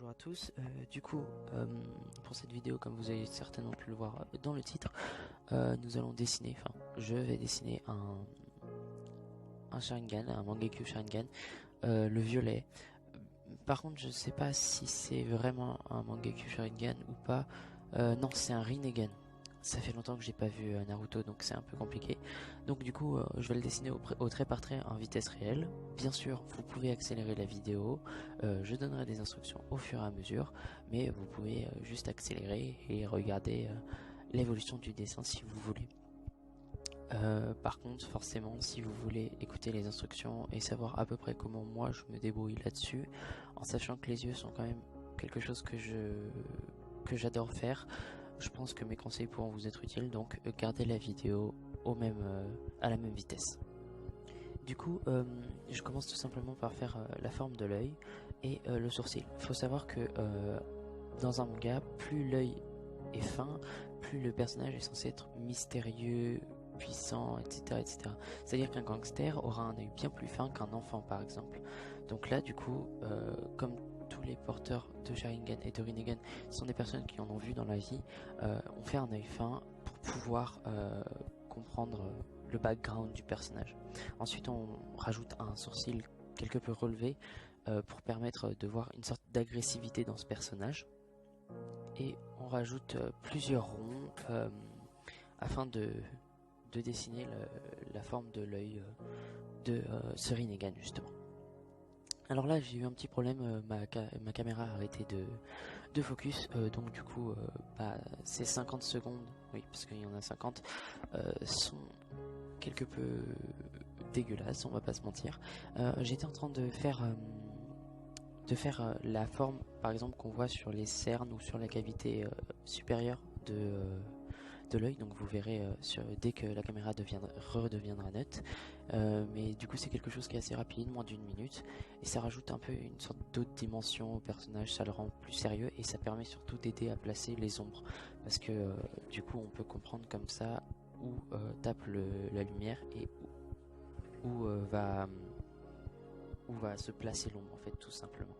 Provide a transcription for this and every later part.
Bonjour à tous, pour cette vidéo, comme vous avez certainement pu le voir dans le titre, nous allons dessiner, enfin je vais dessiner un Sharingan, un Mangekyo Sharingan, le violet. Par contre je ne sais pas si c'est vraiment un Mangekyo Sharingan ou pas. Non, c'est un Rinnegan. Ça fait longtemps que j'ai pas vu Naruto, donc c'est un peu compliqué. Donc du coup, je vais le dessiner au trait par trait en vitesse réelle. Bien sûr, vous pouvez accélérer la vidéo. Je donnerai des instructions au fur et à mesure, mais vous pouvez juste accélérer et regarder l'évolution du dessin si vous voulez. Par contre, forcément, si vous voulez écouter les instructions et savoir à peu près comment moi je me débrouille là-dessus, en sachant que les yeux sont quand même quelque chose que j'adore faire, je pense que mes conseils pourront vous être utiles, donc gardez la vidéo à la même vitesse. Du coup, je commence tout simplement par faire la forme de l'œil et le sourcil. Il faut savoir que dans un manga, plus l'œil est fin, plus le personnage est censé être mystérieux, puissant, etc. etc. C'est-à-dire qu'un gangster aura un œil bien plus fin qu'un enfant, par exemple. Donc là, du coup, comme tous les porteurs de Sharingan et de Rinnegan sont des personnes qui en ont vu dans la vie, on fait un œil fin pour pouvoir comprendre le background du personnage. Ensuite, on rajoute un sourcil quelque peu relevé pour permettre de voir une sorte d'agressivité dans ce personnage. Et on rajoute plusieurs ronds afin de dessiner la forme de l'œil de ce Rinnegan, justement. Alors là, j'ai eu un petit problème, ma caméra a arrêté de focus, donc du coup, ces 50 secondes, oui, parce qu'il y en a 50, sont quelque peu dégueulasses, on va pas se mentir. J'étais en train de faire la forme, par exemple, qu'on voit sur les cernes ou sur la cavité supérieure de l'œil, donc vous verrez dès que la caméra redeviendra nette. Mais du coup c'est quelque chose qui est assez rapide, moins d'une minute, et ça rajoute un peu une sorte d'autre dimension au personnage, ça le rend plus sérieux et ça permet surtout d'aider à placer les ombres, parce que du coup on peut comprendre comme ça où tape la lumière et où va se placer l'ombre, en fait, tout simplement.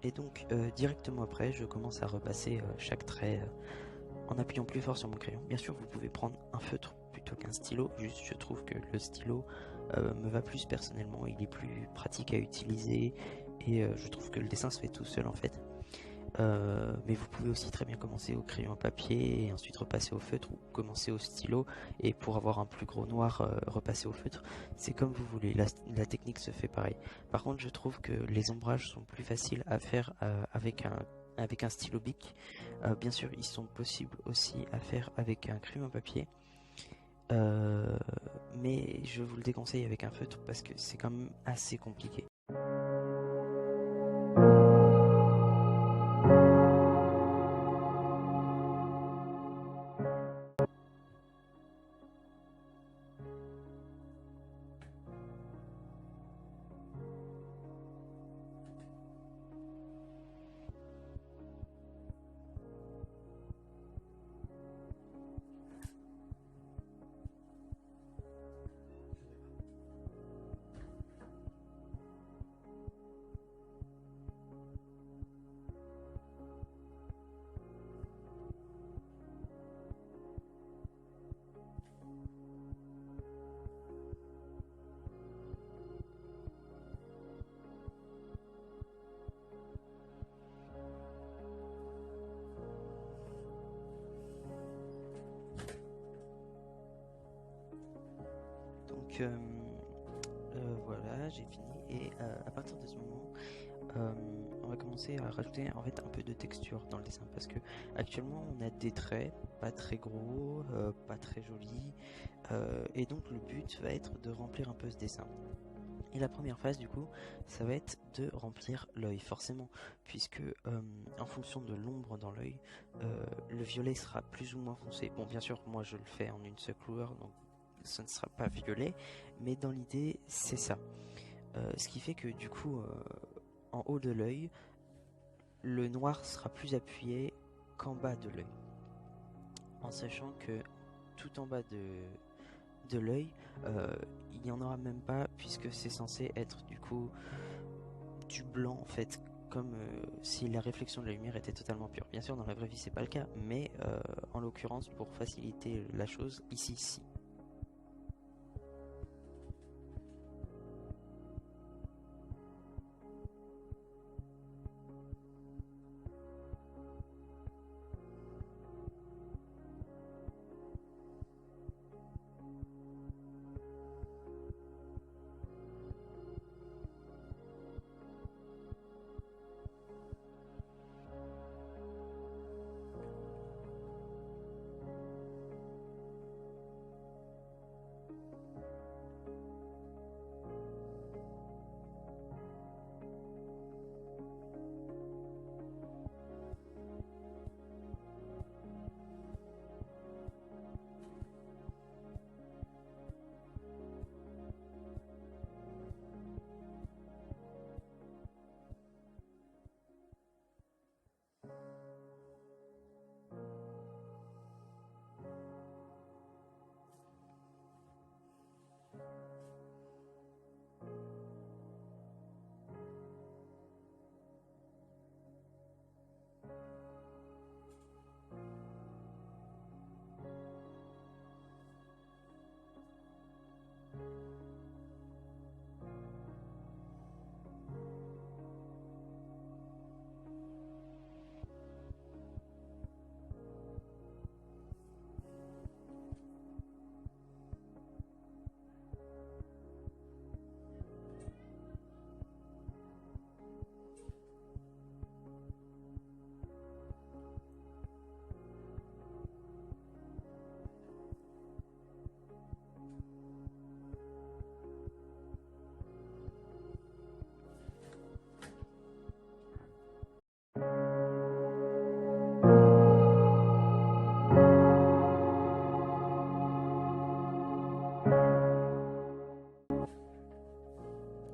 Et donc directement après je commence à repasser chaque trait en appuyant plus fort sur mon crayon. Bien sûr, vous pouvez prendre un feutre plutôt qu'un stylo, juste je trouve que le stylo me va plus personnellement, il est plus pratique à utiliser et je trouve que le dessin se fait tout seul en fait. Mais vous pouvez aussi très bien commencer au crayon à papier et ensuite repasser au feutre, ou commencer au stylo et pour avoir un plus gros noir repasser au feutre. C'est comme vous voulez, la technique se fait pareil. Par contre, je trouve que les ombrages sont plus faciles à faire avec un stylo bic. Bien sûr, ils sont possibles aussi à faire avec un crayon à papier. Mais je vous le déconseille avec un feutre parce que c'est quand même assez compliqué. Donc voilà, j'ai fini et à partir de ce moment, on va commencer à rajouter en fait un peu de texture dans le dessin parce que actuellement on a des traits pas très gros, pas très jolis, et donc le but va être de remplir un peu ce dessin. Et la première phase du coup, ça va être de remplir l'œil forcément, puisque en fonction de l'ombre dans l'œil, le violet sera plus ou moins foncé. Bon, bien sûr, moi je le fais en une seule couleur, donc ça ne sera pas violet, mais dans l'idée c'est ça. Ce qui fait que du coup, en haut de l'œil, le noir sera plus appuyé qu'en bas de l'œil, en sachant que tout en bas de l'œil, il n'y en aura même pas puisque c'est censé être du coup du blanc en fait, comme si la réflexion de la lumière était totalement pure. Bien sûr, dans la vraie vie, c'est pas le cas, mais en l'occurrence, pour faciliter la chose, ici, si.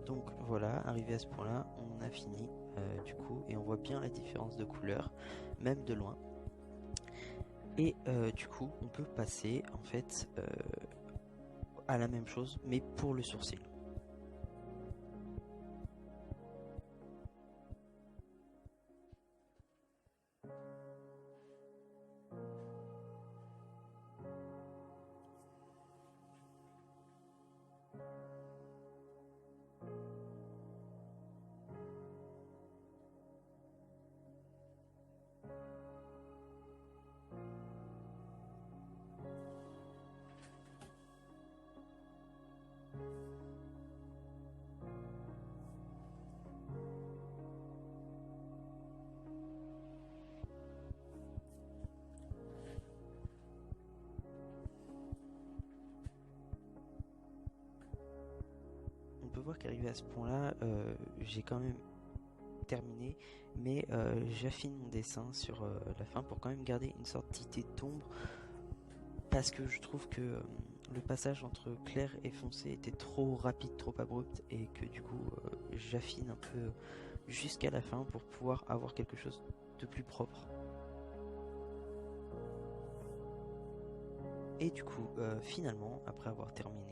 Donc voilà, arrivé à ce point-là, on a fini du coup, et on voit bien la différence de couleur, même de loin. Et du coup, on peut passer en fait à la même chose, mais pour le sourcil. On peut voir qu'arrivé à ce point-là, j'ai quand même terminé, mais j'affine mon dessin sur la fin pour quand même garder une sorte d'idée d'ombre, parce que je trouve que le passage entre clair et foncé était trop rapide, trop abrupt, et que du coup j'affine un peu jusqu'à la fin pour pouvoir avoir quelque chose de plus propre. Et du coup, finalement, après avoir terminé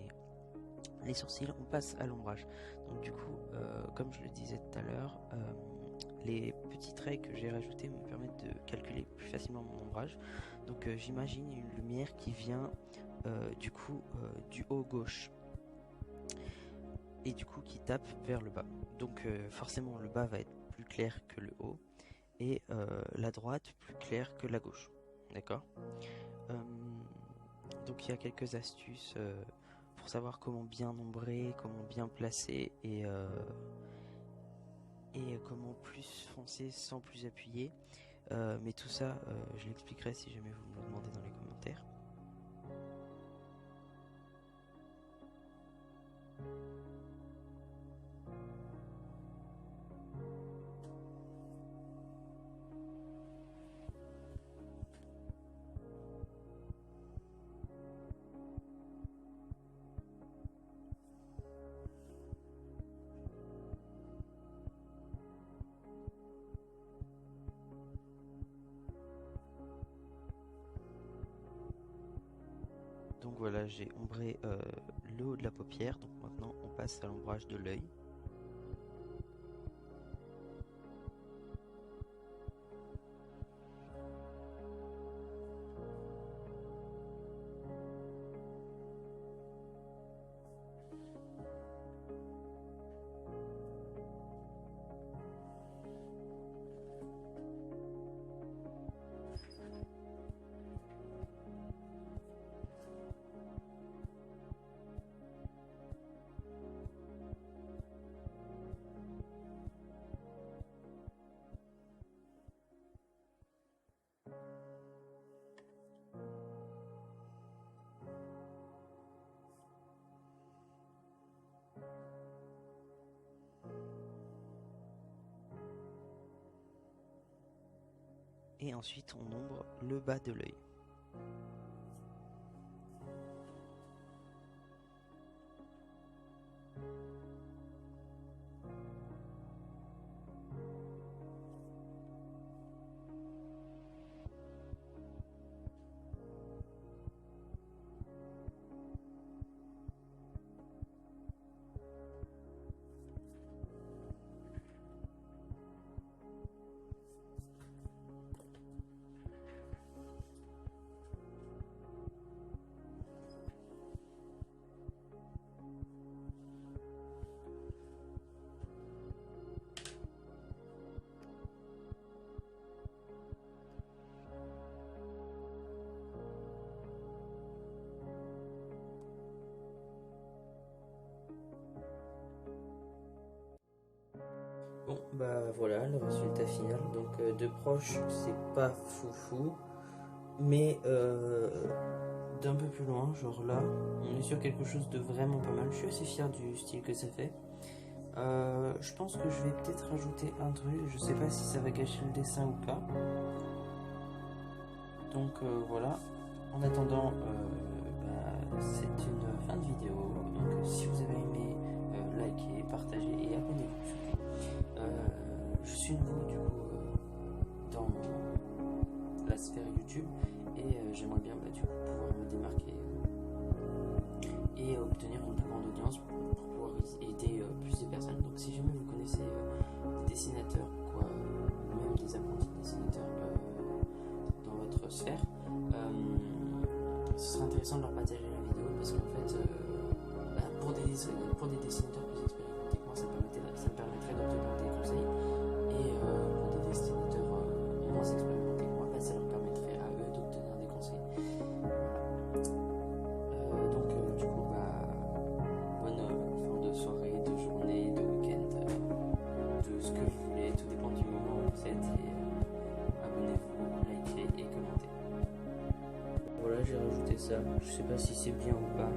les sourcils, on passe à l'ombrage. Donc du coup, comme je le disais tout à l'heure, les petits traits que j'ai rajoutés me permettent de calculer plus facilement mon ombrage. Donc j'imagine une lumière qui vient du coup du haut gauche et du coup qui tape vers le bas. Donc forcément le bas va être plus clair que le haut et la droite plus claire que la gauche. D'accord. Donc il y a quelques astuces pour savoir comment bien ombrer, comment bien placer et comment plus foncer sans plus appuyer. Mais tout ça, je l'expliquerai si jamais vous me le demandez dans les commentaires. Donc voilà, j'ai ombré le haut de la paupière, donc maintenant on passe à l'ombrage de l'œil. et ensuite on ombre le bas de l'œil. Bon, bah voilà le résultat final. Donc de proche, c'est pas foufou, mais d'un peu plus loin, genre là, on est sur quelque chose de vraiment pas mal. Je suis assez fier du style que ça fait. Je pense que je vais peut-être rajouter un truc. Je sais pas si ça va gâcher le dessin ou pas. Donc voilà. En attendant, c'est une fin de vidéo. Donc si vous avez aimé, likez, partagez et abonnez-vous surtout. Je suis nouveau du coup dans la sphère YouTube et j'aimerais bien du coup pouvoir me démarquer et obtenir une plus grande audience pour pouvoir aider plus de personnes. Donc si jamais vous connaissez des dessinateurs quoi, ou même des apprentis dessinateurs dans votre sphère, ce serait intéressant de leur partager la vidéo parce qu'en fait pour des dessinateurs plus expérimentés que moi ça me permettrait d'obtenir des conseils et pour des dessinateurs moins expérimentés que moi ça leur permettrait à eux d'obtenir des conseils. Donc du coup bonne fin de soirée, de journée, de week-end, de ce que vous voulez, tout dépend du moment où vous êtes et abonnez-vous, likez et commentez. Voilà, j'ai rajouté ça, je sais pas si c'est bien ou pas.